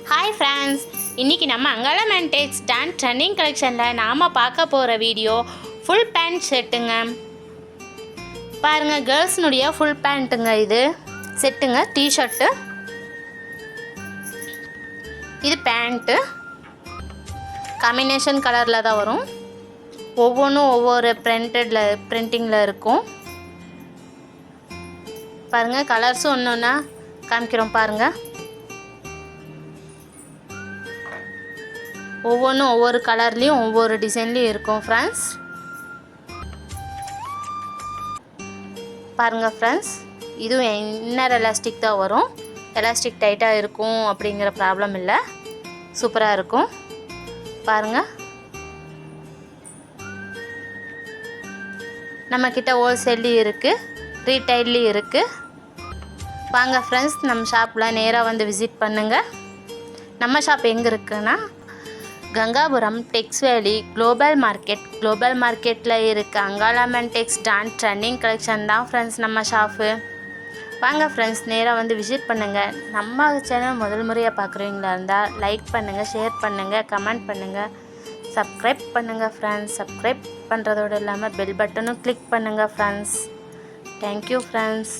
Hi friends, இன்றைக்கி நம்ம அங்காளா மேன்டெக்ஸ் dance trending கலெக்ஷனில் நாம் பார்க்க போகிற வீடியோ ஃபுல் பேண்ட் செட்டுங்க. பாருங்கள், கேர்ள்ஸ்னுடைய ஃபுல் பேண்ட்டுங்க. இது செட்டுங்க. டிஷர்ட்டு, இது பேண்ட்டு காம்பினேஷன் கலரில் தான் வரும். ஒவ்வொன்றும் ஒவ்வொரு பிரிண்டிங்கில் இருக்கும். பாருங்கள், கலர்ஸும் ஒன்று ஒன்றா காமிக்கிறோம். பாருங்கள், ஒவ்வொன்றும் ஒவ்வொரு கலர்லேயும் ஒவ்வொரு டிசைன்லேயும் இருக்கும் ஃப்ரெண்ட்ஸ். பாருங்கள் ஃப்ரெண்ட்ஸ், இதுவும் இன்னர் எலாஸ்டிக் தான் வரும். எலாஸ்டிக் டைட்டாக இருக்கும் அப்படிங்கிற ப்ராப்ளம் இல்லை. சூப்பராக இருக்கும். பாருங்கள், நம்மக்கிட்ட ஹோல்சேல்லையும் இருக்குது, ரீட்டைல்லையும் இருக்குது. வாங்க ஃப்ரெண்ட்ஸ், நம்ம ஷாப்பில் நேராக வந்து விசிட் பண்ணுங்கள். நம்ம ஷாப் எங்கே இருக்குன்னா கங்காபுரம் டெக்ஸ் வேலி குளோபல் மார்க்கெட்டில் இருக்க அங்காளா மேன்டெக்ஸ் டான்ஸ் ட்ரெண்டிங் கலெக்ஷன் தான் ஃப்ரெண்ட்ஸ் நம்ம ஷாப்பு. வாங்க ஃப்ரெண்ட்ஸ், நேராக வந்து விசிட் பண்ணுங்கள். நம்ம சேனல் முதல் முறையாக பார்க்குறீங்களா இருந்தால் லைக் பண்ணுங்கள், ஷேர் பண்ணுங்கள், கமெண்ட் பண்ணுங்கள், சப்ஸ்கிரைப் பண்ணுங்கள் ஃப்ரெண்ட்ஸ். சப்ஸ்கிரைப் பண்ணுறதோடு இல்லாமல் பெல் பட்டனும் கிளிக் பண்ணுங்கள் ஃப்ரெண்ட்ஸ். Thank you friends.